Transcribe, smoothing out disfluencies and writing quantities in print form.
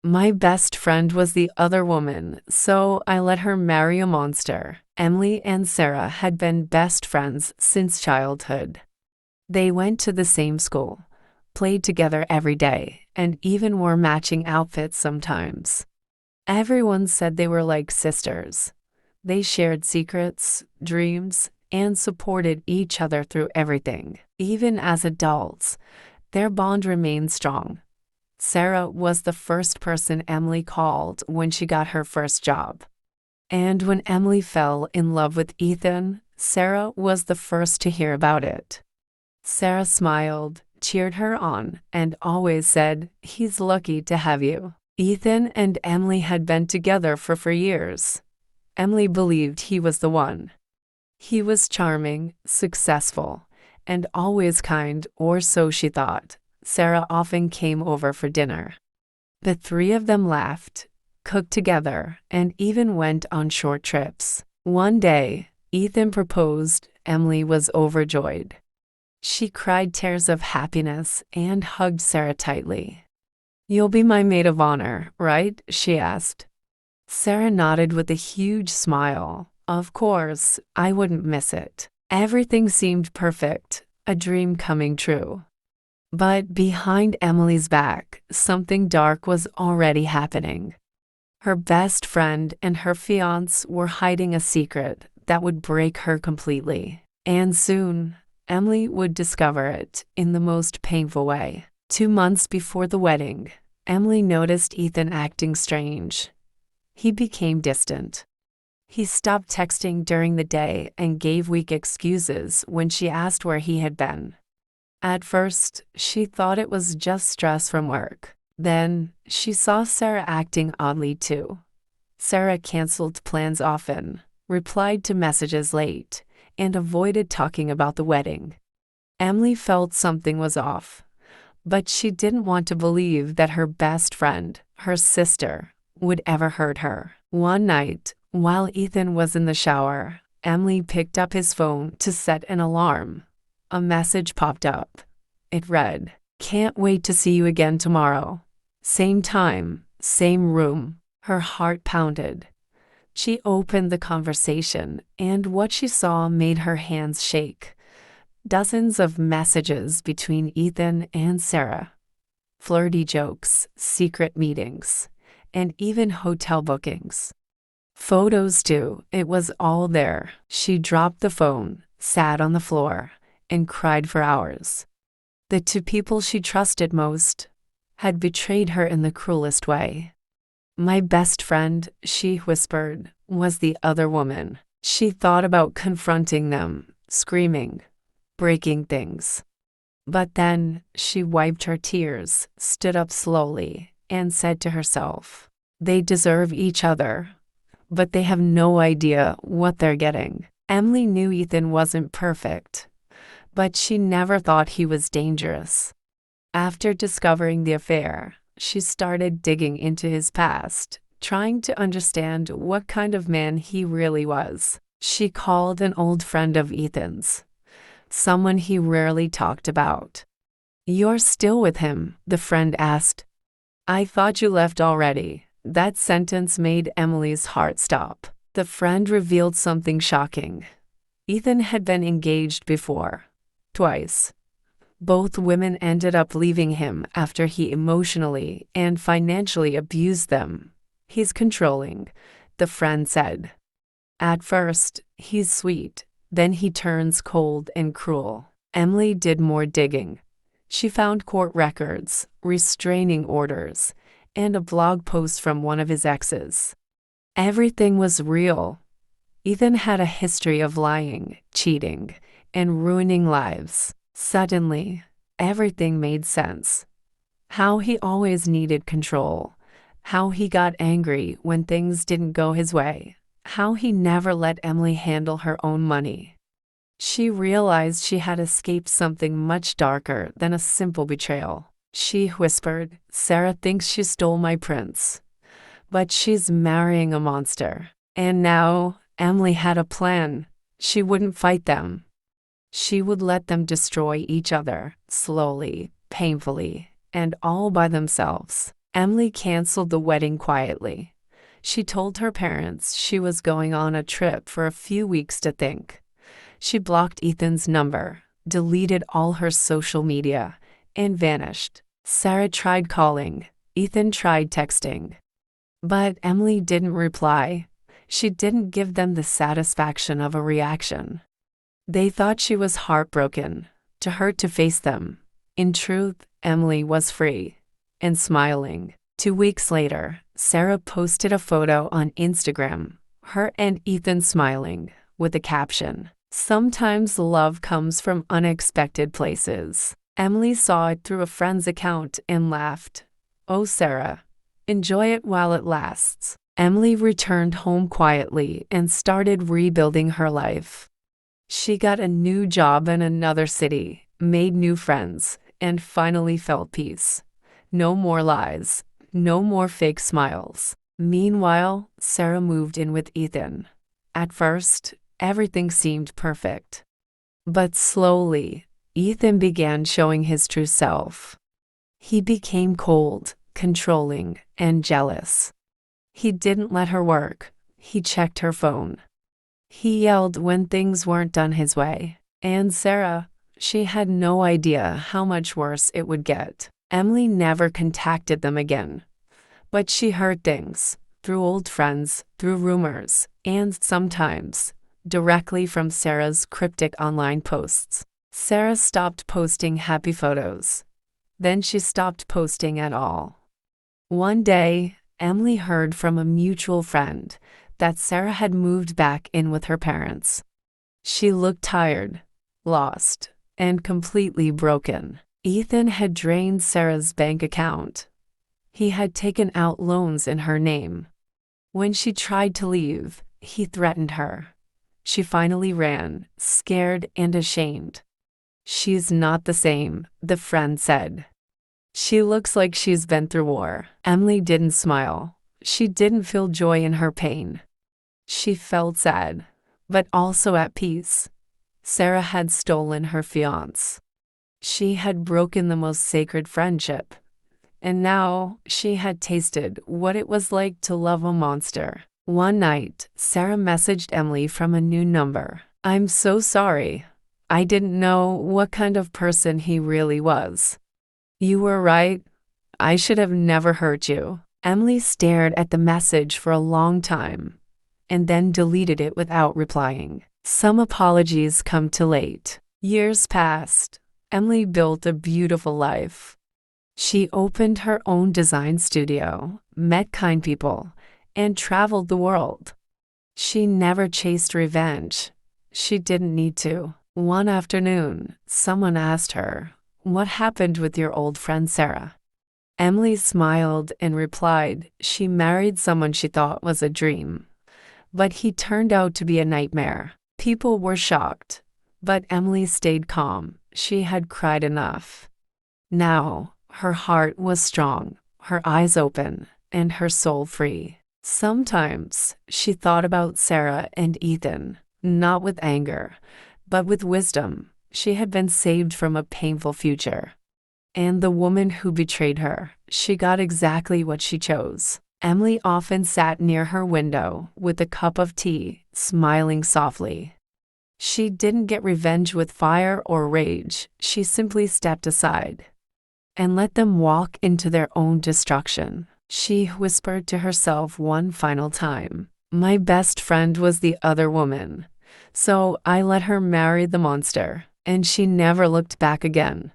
My best friend was the other woman, so I let her marry a monster. Emily and Sarah had been best friends since childhood. They went to the same school, played together every day, and even wore matching outfits sometimes. Everyone said they were like sisters. They shared secrets, dreams, and supported each other through everything. Even as adults, their bond remained strong. Sarah was the first person Emily called when she got her first job. And when Emily fell in love with Ethan, Sarah was the first to hear about it. Sarah smiled, cheered her on, and always said, "He's lucky to have you." Ethan and Emily had been together for years. Emily believed he was the one. He was charming, successful, and always kind, or so she thought. Sarah often came over for dinner. The three of them laughed, cooked together, and even went on short trips. One day, Ethan proposed. Emily was overjoyed. She cried tears of happiness and hugged Sarah tightly. "You'll be my maid of honor, right?" she asked. Sarah nodded with a huge smile. "Of course, I wouldn't miss it." Everything seemed perfect, a dream coming true. But behind Emily's back, something dark was already happening. Her best friend and her fiancé were hiding a secret that would break her completely. And soon, Emily would discover it in the most painful way. 2 months before the wedding, Emily noticed Ethan acting strange. He became distant. He stopped texting during the day and gave weak excuses when she asked where he had been. At first, she thought it was just stress from work. Then, she saw Sarah acting oddly too. Sarah canceled plans often, replied to messages late, and avoided talking about the wedding. Emily felt something was off, but she didn't want to believe that her best friend, her sister, would ever hurt her. One night, while Ethan was in the shower, Emily picked up his phone to set an alarm. A message popped up. It read, "Can't wait to see you again tomorrow. Same time, same room." Her heart pounded. She opened the conversation, and what she saw made her hands shake. Dozens of messages between Ethan and Sarah. Flirty jokes, secret meetings, and even hotel bookings. Photos too, it was all there. She dropped the phone, sat on the floor, and cried for hours. The two people she trusted most had betrayed her in the cruelest way. "My best friend," she whispered, "was the other woman." She thought about confronting them, screaming, breaking things. But then she wiped her tears, stood up slowly, and said to herself, "They deserve each other, but they have no idea what they're getting." Emily knew Ethan wasn't perfect, but she never thought he was dangerous. After discovering the affair, she started digging into his past, trying to understand what kind of man he really was. She called an old friend of Ethan's, someone he rarely talked about. "You're still with him?" the friend asked. "I thought you left already." That sentence made Emily's heart stop. The friend revealed something shocking. Ethan had been engaged before. Twice. Both women ended up leaving him after he emotionally and financially abused them. "He's controlling," the friend said. "At first, he's sweet, then he turns cold and cruel." Emily did more digging. She found court records, restraining orders, and a blog post from one of his exes. Everything was real. Ethan had a history of lying, cheating, and ruining lives. Suddenly, everything made sense. How he always needed control. How he got angry when things didn't go his way. How he never let Emily handle her own money. She realized she had escaped something much darker than a simple betrayal. She whispered, "Sarah thinks she stole my prince, but she's marrying a monster." And now, Emily had a plan. She wouldn't fight them. She would let them destroy each other, slowly, painfully, and all by themselves. Emily canceled the wedding quietly. She told her parents she was going on a trip for a few weeks to think. She blocked Ethan's number, deleted all her social media, and vanished. Sarah tried calling. Ethan tried texting. But Emily didn't reply. She didn't give them the satisfaction of a reaction. They thought she was heartbroken, too hurt to face them. In truth, Emily was free and smiling. 2 weeks later, Sarah posted a photo on Instagram, her and Ethan smiling, with a caption, "Sometimes love comes from unexpected places." Emily saw it through a friend's account and laughed. "Oh, Sarah, enjoy it while it lasts." Emily returned home quietly and started rebuilding her life. She got a new job in another city, made new friends, and finally felt peace. No more lies, no more fake smiles. Meanwhile, Sarah moved in with Ethan. At first, everything seemed perfect. But slowly, Ethan began showing his true self. He became cold, controlling, and jealous. He didn't let her work. He checked her phone. He yelled when things weren't done his way. And Sarah, she had no idea how much worse it would get. Emily never contacted them again. But she heard things, through old friends, through rumors, and sometimes, directly from Sarah's cryptic online posts. Sarah stopped posting happy photos. Then she stopped posting at all. One day, Emily heard from a mutual friend that Sarah had moved back in with her parents. She looked tired, lost, and completely broken. Ethan had drained Sarah's bank account. He had taken out loans in her name. When she tried to leave, he threatened her. She finally ran, scared and ashamed. "She's not the same," the friend said. "She looks like she's been through war." Emily didn't smile. She didn't feel joy in her pain. She felt sad, but also at peace. Sarah had stolen her fiancé. She had broken the most sacred friendship. And now she had tasted what it was like to love a monster. One night, Sarah messaged Emily from a new number. "I'm so sorry. I didn't know what kind of person he really was. You were right. I should have never hurt you." Emily stared at the message for a long time, and then deleted it without replying. Some apologies come too late. Years passed. Emily built a beautiful life. She opened her own design studio, met kind people, and traveled the world. She never chased revenge. She didn't need to. One afternoon, someone asked her, "What happened with your old friend Sarah?" Emily smiled and replied she married someone she thought was a dream. But he turned out to be a nightmare. People were shocked, but Emily stayed calm. She had cried enough. Now, her heart was strong, her eyes open, and her soul free. Sometimes, she thought about Sarah and Ethan, not with anger, but with wisdom. She had been saved from a painful future. And the woman who betrayed her, she got exactly what she chose. Emily often sat near her window with a cup of tea, smiling softly. She didn't get revenge with fire or rage. She simply stepped aside and let them walk into their own destruction. She whispered to herself one final time, "My best friend was the other woman, so I let her marry the monster," and she never looked back again.